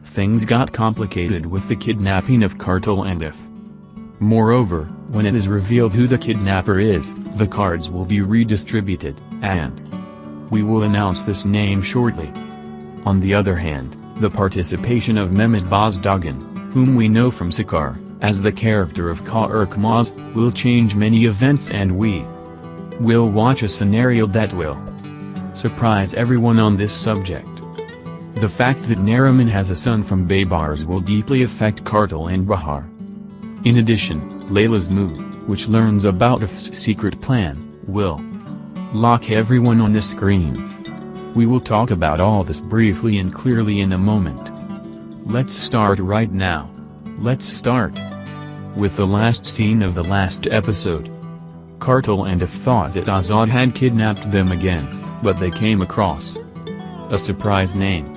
things got complicated with the kidnapping of Kartal and If. Moreover, when it is revealed who the kidnapper is, the cards will be redistributed, and we will announce this name shortly. On the other hand, the participation of Mehmet Bozdogan, whom we know from Sakar, as the character of Korkmaz, will change many events, and we will watch a scenario that will surprise everyone on this subject. The fact that Nariman has a son from Baybars will deeply affect Kartal and Bahar. In addition, Layla's move, which learns about If's secret plan, will lock everyone on the screen. We will talk about all this briefly and clearly in a moment. Let's start right now. Let's start with the last scene of the last episode. Kartal and If thought that Azad had kidnapped them again, but they came across a surprise name.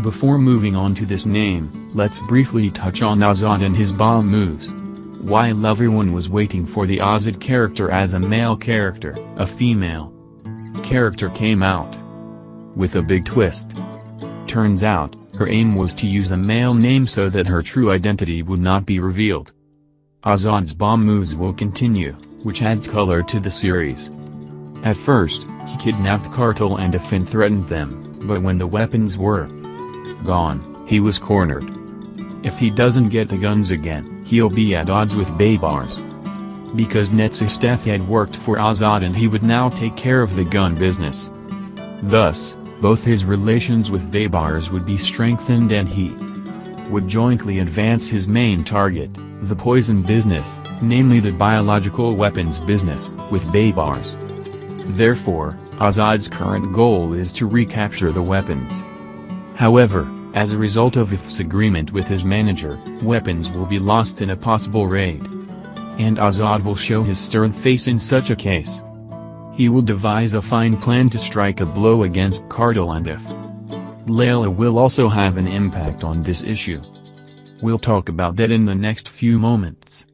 Before moving on to this name, let's briefly touch on Azad and his bomb moves. While everyone was waiting for the Azad character as a male character, a female character came out with a big twist. Turns out, her aim was to use a male name so that her true identity would not be revealed. Azad's bomb moves will continue, which adds color to the series. At first, he kidnapped Kartal and If and threatened them, but when the weapons were gone, he was cornered. If he doesn't get the guns again, he'll be at odds with Baybars. Because Netzistef had worked for Azad and he would now take care of the gun business. Thus, both his relations with Baybars would be strengthened and he would jointly advance his main target, the poison business, namely the biological weapons business, with Baybars. Therefore, Azad's current goal is to recapture the weapons. However, as a result of If's agreement with his manager, weapons will be lost in a possible raid. And Azad will show his stern face in such a case. He will devise a fine plan to strike a blow against Kartal and If. Layla will also have an impact on this issue. We'll talk about that in the next few moments.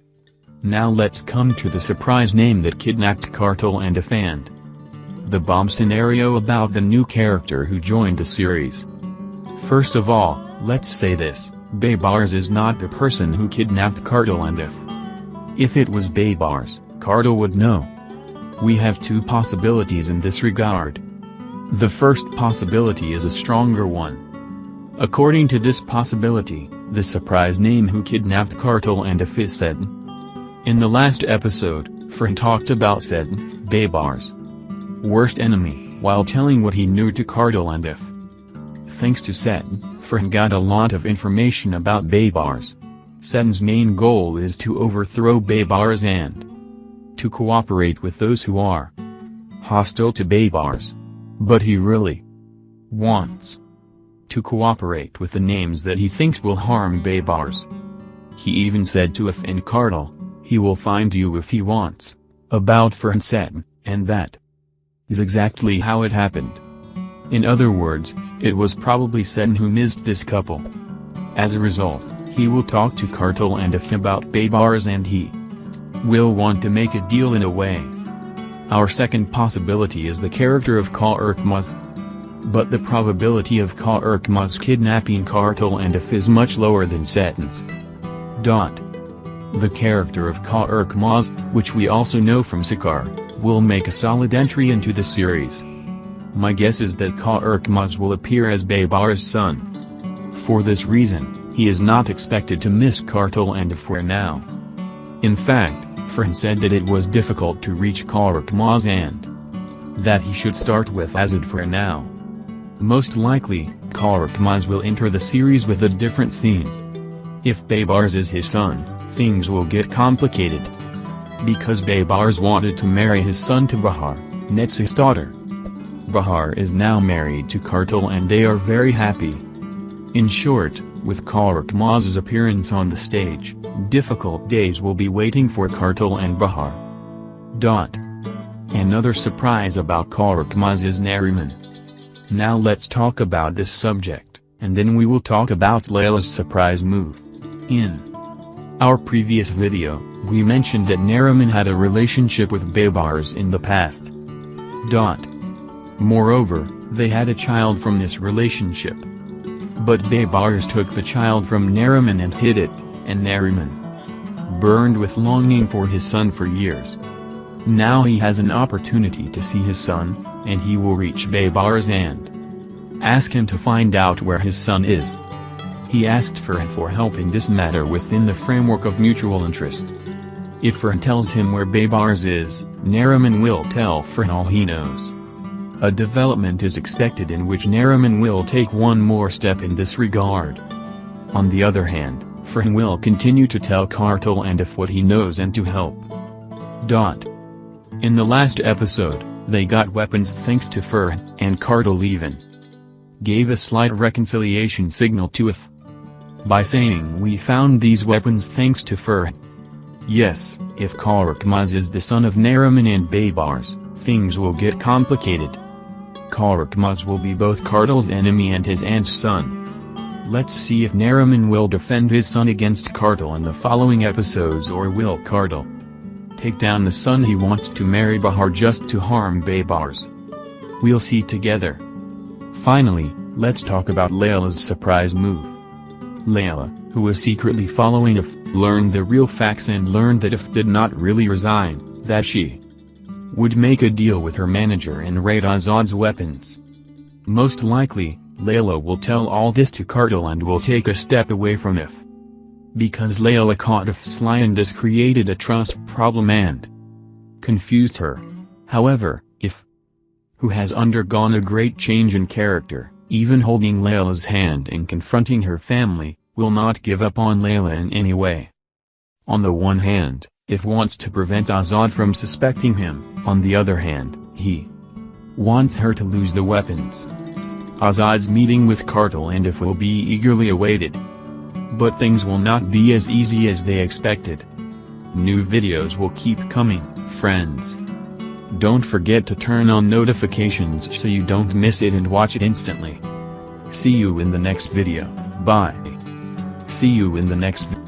Now let's come to the surprise name that kidnapped Kartal and If and the bomb scenario about the new character who joined the series. First of all, let's say this, Baybars is not the person who kidnapped Kartal and If. If it was Baybars, Kartal would know. We have two possibilities in this regard. The first possibility is a stronger one. According to this possibility, the surprise name who kidnapped Kartal and If is Sedin. In the last episode, Fern talked about Sedin, Baybars' worst enemy, while telling what he knew to Kartal and If. Thanks to Sedin, Fern got a lot of information about Baybars. Sedin's main goal is to overthrow Baybars and to cooperate with those who are hostile to Baybars. But he really wants to cooperate with the names that he thinks will harm Baybars. He even said to If and Kartal, he will find you if he wants, about Fern Sedin, and that is exactly how it happened. In other words, it was probably Sedin who missed this couple. As a result, he will talk to Kartal and If about Baybars and he will want to make a deal in a way. Our second possibility is the character of Korkmaz. But the probability of Korkmaz kidnapping Kartal and If is much lower than Sedin's. The character of Korkmaz, which we also know from Sakar, will make a solid entry into the series. My guess is that Korkmaz will appear as Baybars' son. For this reason, he is not expected to miss Kartal and If for now. In fact, Fern said that it was difficult to reach Korkmaz and that he should start with Azad for now. Most likely, Korkmaz will enter the series with a different scene. If Baybars is his son, things will get complicated. Because Baybars wanted to marry his son to Bahar, Netz's daughter. Bahar is now married to Kartal and they are very happy. In short, with Korkmaz's appearance on the stage, difficult days will be waiting for Kartal and Bahar. Another surprise about Korkmaz is Nariman. Now let's talk about this subject, and then we will talk about Layla's surprise move. In our previous video, we mentioned that Nariman had a relationship with Baybars in the past. Moreover, they had a child from this relationship. But Baybars took the child from Neriman and hid it, and Neriman burned with longing for his son for years. Now he has an opportunity to see his son, and he will reach Baybars and ask him to find out where his son is. He asked Farhan for help in this matter within the framework of mutual interest. If Farhan tells him where Baybars is, Neriman will tell Farhan all he knows. A development is expected in which Neriman will take one more step in this regard. On the other hand, Farhan will continue to tell Kartal and If what he knows and to help. In the last episode, they got weapons thanks to Farhan, and Kartal even gave a slight reconciliation signal to If by saying we found these weapons thanks to Farhan. Yes, if Karakmaz is the son of Neriman and Baybars, things will get complicated. Karakmaz will be both Kartal's enemy and his aunt's son. Let's see if Neriman will defend his son against Kartal in the following episodes, or will Kartal take down the son he wants to marry Bahar just to harm Baybars. We'll see together. Finally, let's talk about Layla's surprise move. Layla, who was secretly following If, learned the real facts and learned that If did not really resign, that she would make a deal with her manager and raid Azad's weapons. Most likely, Layla will tell all this to Kartal and will take a step away from If. Because Layla caught If's lie, and this created a trust problem and confused her. However, If, who has undergone a great change in character, even holding Layla's hand and confronting her family, will not give up on Layla in any way. On the one hand, If wants to prevent Azad from suspecting him, on the other hand, he wants her to lose the weapons. Azad's meeting with Kartal and If will be eagerly awaited. But things will not be as easy as they expected. New videos will keep coming, friends. Don't forget to turn on notifications so you don't miss it and watch it instantly. See you in the next video. Bye. See you in the next video.